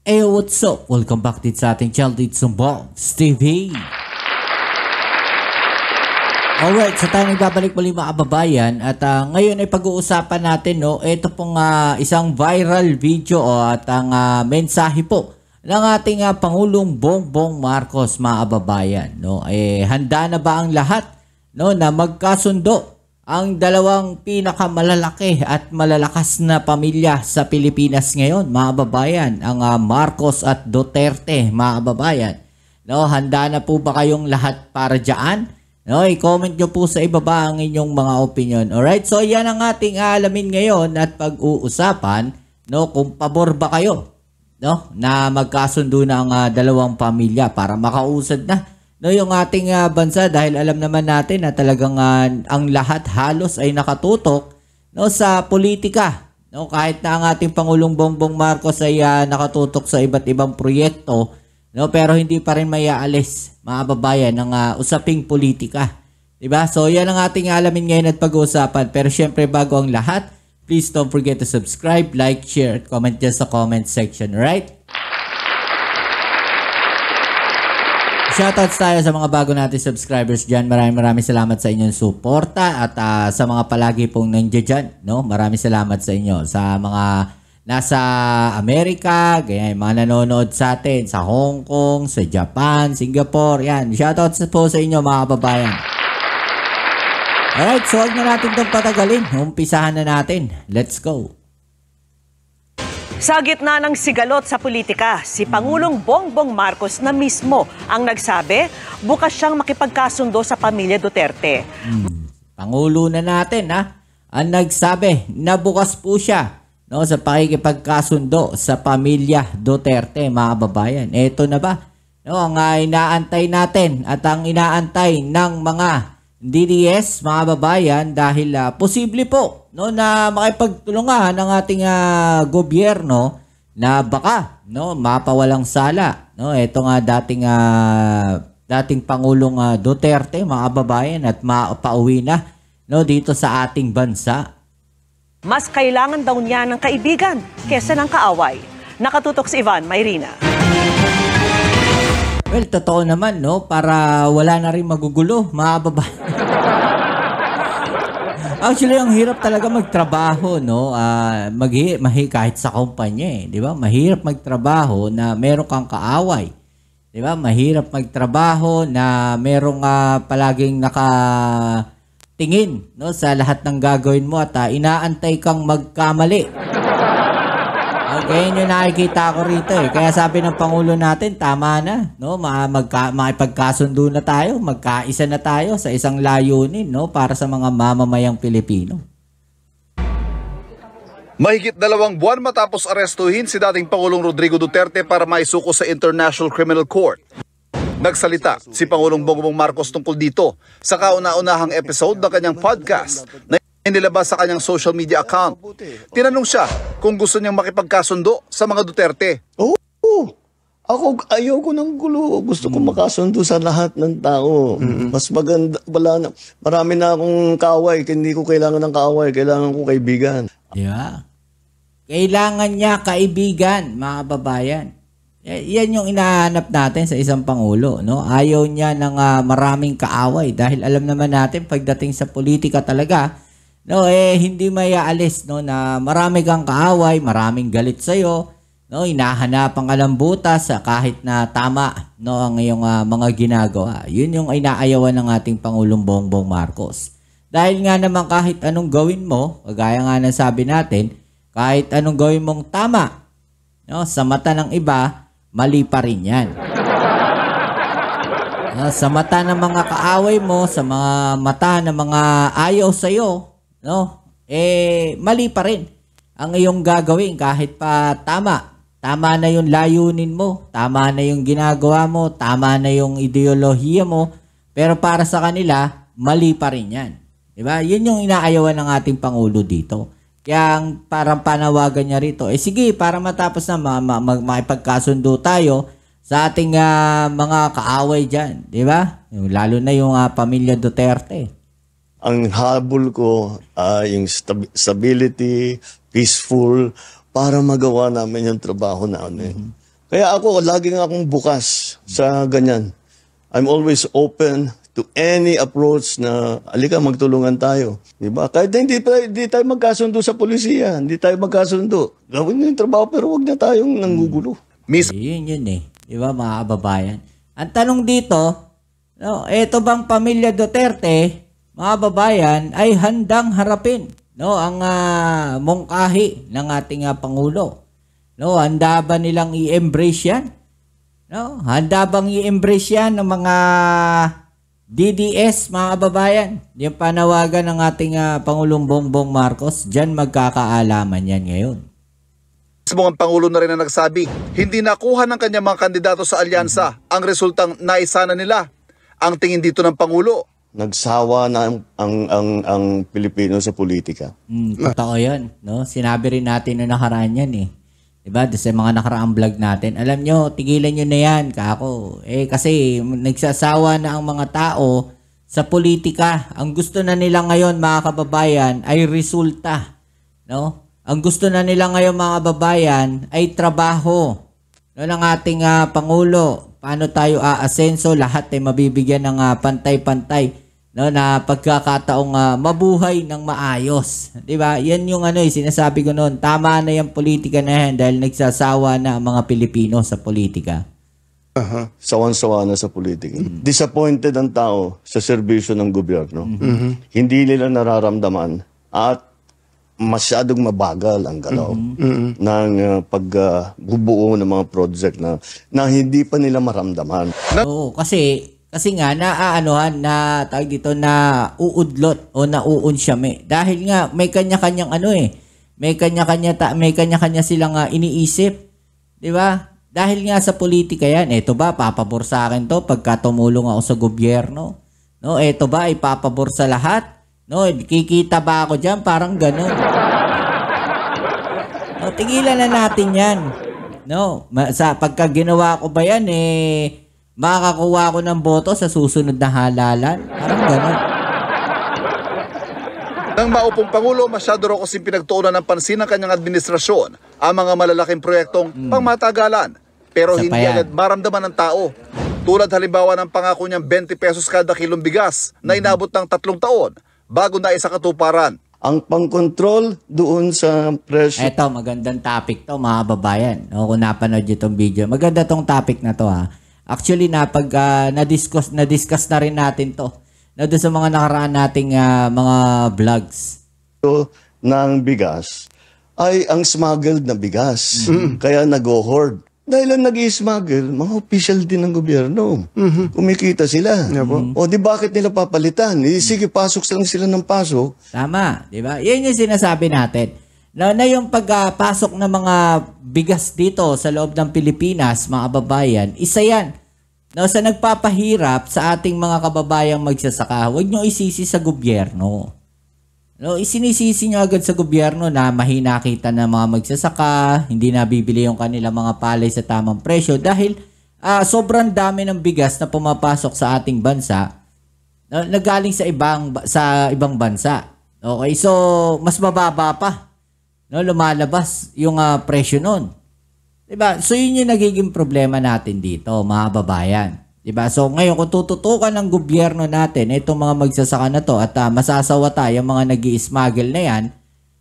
Hey, what's up? Welcome back din sa ating channel dito sa Box TV. Alright, so tayo nagbabalik muli mga kababayan at ngayon ay pag-uusapan natin ito pong isang viral video at ang mensahe po ng ating Pangulong Bongbong Marcos mga kababayan. Handa na ba ang lahat na magkasundo ang dalawang pinakamalalaki at malalakas na pamilya sa Pilipinas ngayon, mga kababayan, ang Marcos at Duterte, mga kababayan. Handa na po ba kayong lahat para dyan? I-comment nyo po sa ibaba ang inyong mga opinion. Alright, so yan ang ating alamin ngayon at pag-uusapan kung pabor ba kayo na magkasundo na ang dalawang pamilya para makausad na yung ating bansa, dahil alam naman natin na talagang ang lahat halos ay nakatutok sa politika. Kahit na ang ating Pangulong Bongbong Marcos ay nakatutok sa iba't ibang proyekto, pero hindi pa rin mayaalis, mga kababayan, ng usaping politika. Diba? So yan ang ating alamin ngayon at pag-uusapan. Pero syempre bago ang lahat, please don't forget to subscribe, like, share, at comment dyan sa comment section. Right? Shoutouts tayo sa mga bago natin subscribers dyan. Maraming salamat sa inyong suporta at sa mga palagi pong nandiyan dyan. Maraming salamat sa inyo. Sa mga nasa Amerika, ganyan, mga nanonood sa atin sa Hong Kong, sa Japan, Singapore. Yan. Shoutouts po sa inyo mga kababayan. Alright, so huwag na natin itong patagalin. Umpisahan na natin. Let's go. Sa gitna ng sigalot sa politika, si Pangulong Bongbong Marcos na mismo ang nagsabi, bukas siyang makipagkasundo sa pamilya Duterte. Pangulo na natin ang nagsabi na bukas po siya sa pakikipagkasundo sa pamilya Duterte, mga kababayan. Ito na ba? Ang inaantay natin at ang inaantay ng mga DDS, mga kababayan, dahil posible po na makipagtulungan ng ating gobyerno na baka mapawalang sala. Ito nga dating Pangulong Duterte, mga kababayan, at mapauwi na dito sa ating bansa. Mas kailangan daw niya ng kaibigan kesa ng kaaway. Nakatutok si Ivan Mayrina. Well, totoo naman, para wala na rin magugulo, mga kababayan. Actually, ang hirap talaga magtrabaho, kahit sa kumpanya, di ba? Mahirap magtrabaho na meron kang kaaway. Di ba? Mahirap magtrabaho na merong palaging nakatingin sa lahat ng gagawin mo at inaantay kang magkamali. Okay, yun yung nakikita ko rito Kaya sabi ng Pangulo natin, tama na. Makipagkasundo na tayo, magkaisa na tayo sa isang layunin para sa mga mamamayang Pilipino. Mahigit 2 buwan matapos arestuhin si dating Pangulong Rodrigo Duterte para maisuko sa International Criminal Court. Nagsalita si Pangulong Bongbong Marcos tungkol dito sa kauna-unahang episode ng kanyang podcast na inilabas sa kanyang social media account. Tinanong siya kung gusto niyang makipagkasundo sa mga Duterte. Ako ayoko ng gulo. Gusto ko makasundo sa lahat ng tao. Mas maganda, marami na akong kaaway. Hindi ko kailangan ng kaaway. Kailangan ko kaibigan. Yeah. Kailangan niya kaibigan, mga kababayan. Yan yung inahanap natin sa isang Pangulo. Ayaw niya ng maraming kaaway dahil alam naman natin pagdating sa politika talaga, hindi mayaalis na marami kang kaaway, maraming galit sa'yo, hinahanapan ka ng butas kahit na tama ang iyong mga ginagawa. Yun yung inaayawan ng ating Pangulong Bongbong Marcos. Dahil nga naman kahit anong gawin mo, kagaya nga ng sabi natin, kahit anong gawin mong tama, sa mata ng iba, mali pa rin yan. Sa mata ng mga kaaway mo, sa mga mata ng mga ayaw sa'yo, mali pa rin ang iyong gagawin kahit pa tama. Tama na yung layunin mo, tama na yung ginagawa mo, tama na yung ideolohiya mo, pero para sa kanila, mali pa rin yan. Diba? Yun yung inaayawan ng ating Pangulo dito. Kaya parang panawagan niya rito, sige, para matapos na makipagkasundo tayo sa ating mga kaaway dyan. Diba? Lalo na yung pamilya Duterte. Ang habol ko yung stability, peaceful, para magawa namin yung trabaho namin. Kaya ako, lagi nga akong bukas sa ganyan. I'm always open to any approach na, alika, magtulungan tayo. Diba? Kahit hindi tayo magkasundo sa polisiya, hindi tayo magkasundo. Gawin nyo yung trabaho, pero huwag na tayong nanggugulo. Miss Yun eh. Di ba mga kababayan? Ang tanong dito, no, eto bang pamilya Duterte, mga kababayan, ay handang harapin, no, ang mungkahi ng ating Pangulo. No, handa ba nilang i-embrace yan? No, handa bang i-embrace yan ng mga DDS, mga kababayan? Yung panawagan ng ating Pangulong Bongbong Marcos, dyan magkakaalaman yan ngayon. Mismo ang Pangulo na rin na nagsabi, hindi nakuha ng kanyang mga kandidato sa alyansa ang resultang naisana nila. Ang tingin dito ng Pangulo, Nagsawa na ang Pilipino sa politika. Totoo yan. No? Sinabi rin natin na nakaraan yan eh. Diba? Sa mga nakaraang vlog natin. Alam nyo, tigilan nyo na yan, kako. Kasi nagsasawa na ang mga tao sa politika. Ang gusto na nila ngayon, mga kababayan, ay resulta. No? Ang gusto na nila ngayon, mga kababayan, ay trabaho. No, ng ating Pangulo. Paano tayo aasenso? Lahat ay mabibigyan ng pantay-pantay. No, na pagkakataong mabuhay ng maayos. 'Di ba? Yan yung sinasabi ko noon. Tama na yung politika na yan dahil nagsasawa na ang mga Pilipino sa politika. Sawan-sawa na sa politika. Disappointed ang tao sa serbisyo ng gobyerno. Hindi nila nararamdaman at masyadong mabagal ang galaw ng pagbubuo ng mga project na hindi pa nila maramdaman. Oo, kasi nga na tawag dito na uudlot o nauunsyame dahil nga may kanya-kanyang may kanya-kanya silang iniisip, 'di ba? Dahil nga sa politika 'yan. Eto ba papabor sa akin 'to pagka tumulong ako sa gobyerno? No, eto ba ipapabor sa lahat? No, kikita ba ako diyan? Parang ganoon. No, tigilan na natin 'yan. No, sa pagka ginawa ko ba 'yan makakakuha ko ng boto sa susunod na halalan. Parang gano'n. Nang maupong Pangulo, masyado raw kasing pinagtuunan ng pansin ng kanyang administrasyon ang mga malalaking proyektong pangmatagalan. Pero Isa pa hindi yan. agad maramdaman ng tao. Tulad halimbawa ng pangako niyang 20 pesos kada kilong bigas na inabot ng 3 taon bago na isa katuparan. Ang pangkontrol doon sa presyo. Eto, magandang topic to mga babayan. No, kung napanood nyo itong video. Maganda tong topic na to ha. Actually, na-discuss na rin natin to. Na doon sa mga nakaraan nating mga vlogs. ng bigas ay ang smuggled na bigas. Kaya nag-hoard. Dahil ang nag-i-smuggle, mga official din ng gobyerno. Kumikita sila. O di bakit nila papalitan? Sige, pasok lang sila ng pasok. Tama, di ba? Yan yung sinasabi natin. Na yung pagpasok ng mga bigas dito sa loob ng Pilipinas, mga kababayan, isa yan. No, sa nagpapahirap sa ating mga kababayang magsasaka, huwag nyo isisi sa gobyerno. No, isinisisi nyo agad sa gobyerno na mahina kita ng mga magsasaka, hindi nabibili yung kanilang mga palay sa tamang presyo dahil sobrang dami ng bigas na pumapasok sa ating bansa na galing sa ibang bansa. Okay, so mas mababa pa. No, lumalabas yung presyo nun. Diba? So yun yung nagiging problema natin dito, mga babayan. Diba? So ngayon kung tututukan ng gobyerno natin itong mga magsasaka na to at masasawa tayo mga nag-i-smuggle na yan,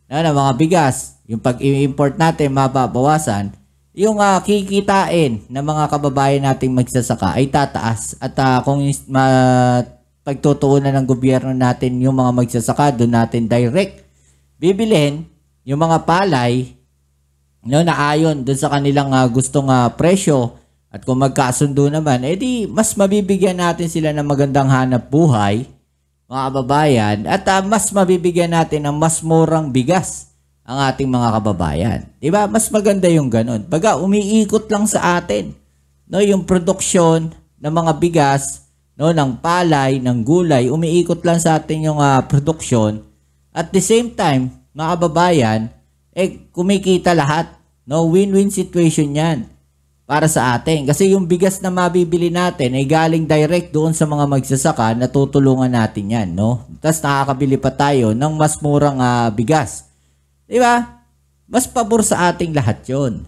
na mga bigas, yung pag-import natin mababawasan, yung kikitain ng mga kababayan nating magsasaka ay tataas. At kung pagtutuunan ng gobyerno natin yung mga magsasaka, doon natin direct bibilhin yung mga palay no, na ayon doon sa kanilang gustong presyo at kung magkasundo naman, edi mas mabibigyan natin sila ng magandang hanap buhay, mga kababayan, at mas mabibigyan natin ng mas murang bigas ang ating mga kababayan. Diba? Mas maganda yung ganun. Baga, umiikot lang sa atin no, yung produksyon ng mga bigas, no, ng palay, ng gulay, umiikot lang sa atin yung produksyon. At the same time, mga kababayan, kumikita lahat. No, win-win situation yan para sa atin. Kasi yung bigas na mabibili natin ay galing direct doon sa mga magsasaka na tutulungan natin yan. No? Tapos nakakabili pa tayo ng mas murang bigas. Diba? Mas pabor sa ating lahat yon.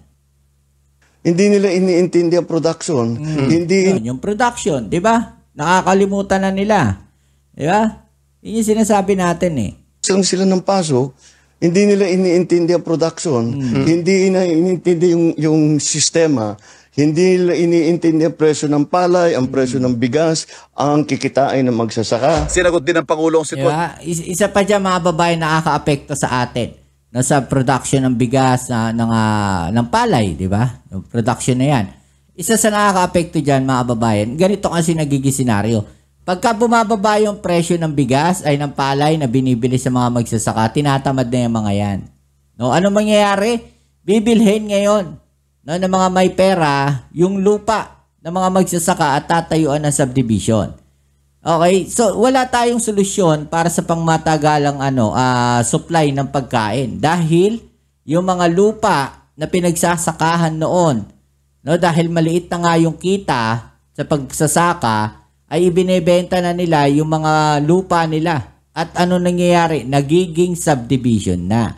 Hindi nila iniintindi ang production. Hindi Yun, yung production, di ba? Nakakalimutan na nila. Di ba? Yun yung sinasabi natin eh. lang sila ng pasok, hindi nila iniintindi ang production, hindi iniintindi yung sistema, hindi nila iniintindi ang presyo ng palay, ang presyo ng bigas, ang kikitain ng magsasaka. Sinagot din ng Pangulo ang Di sitwasyon. ba? Isa pa dyan mga babae nakaka-apekto sa atin. No, sa production ng bigas, ng palay, di ba? Yung production na yan. Isa sa nakaka-apekto dyan mga babayan, ganito kasi nagiging senaryo. Pagka bumababa yung presyo ng bigas ay ng palay na binibili sa mga magsasaka, tinatamad na yung mga yan. No, ano mangyayari? Bibilhin ngayon ng mga may pera yung lupa ng mga magsasaka at tatayuan ng subdivision. Okay, so wala tayong solusyon para sa pangmatagalang supply ng pagkain dahil yung mga lupa na pinagsasakahan noon, no, dahil maliit na nga yung kita sa pagsasaka, ay ibinebenta na nila yung mga lupa nila. At ano nangyayari? Nagiging subdivision na.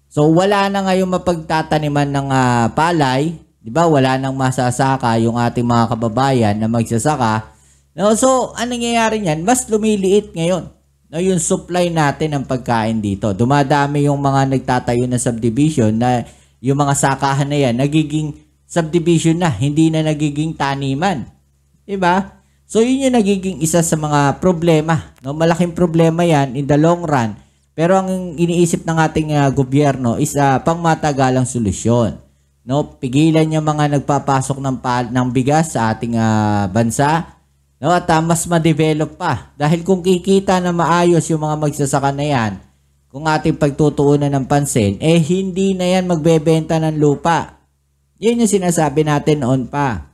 So wala na ngayon mapagtataniman ng palay, 'di ba? Wala nang masasaka yung ating mga kababayan na magsasaka. No, so anong nangyayari niyan? Mas lumiliit ngayon. No, yung supply natin ng pagkain dito. Dumadami yung mga nagtatayo na subdivision na yung mga sakahan na yan nagiging subdivision na, hindi na nagiging taniman. 'Di ba? So yun yung nagiging isa sa mga problema. No, malaking problema yan in the long run. Pero ang iniisip ng ating gobyerno is pangmatagalang solusyon. No, pigilan yung mga nagpapasok ng bigas sa ating bansa. No, at mas ma-develop pa. Dahil kung kikita na maayos yung mga magsasaka na yan, kung ating pagtutuunan ng pansin, hindi na yan magbebenta ng lupa. Yun yung sinasabi natin noon pa.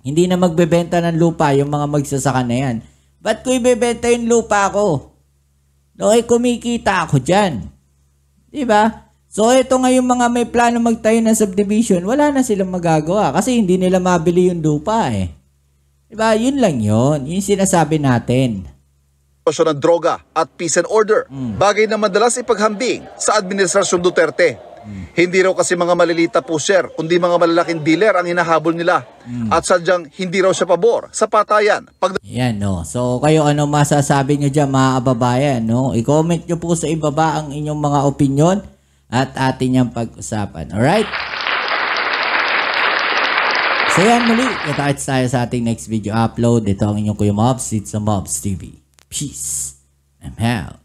Hindi na magbebenta ng lupa yung mga magsasaka na yan. Ba't ko ibebenta yung lupa ko? No, kumikita ako dyan. Diba? So, ito nga yung mga may plano magtayo ng subdivision, wala na silang magagawa kasi hindi nila mabili yung lupa eh. Diba? Yun lang yun. Yung sinasabi natin. Ng droga at peace and order. Bagay na madalas ipaghambing sa Administrasyong Duterte. Hindi raw kasi mga malilita pusher, kundi mga malalaking dealer ang hinahabol nila. At sadyang hindi raw siya pabor sa patayan. Yan, no. So, kayo ano masasabi nyo dyan, mga kababayan, no? I-comment nyo po sa ibaba ang inyong mga opinion at atin yung pag-usapan. Alright? So, yan muli. Kita-kits tayo sa ating next video upload. Ito ang inyong Kuya Mobs. It's a Mobs TV. Peace. I'm out.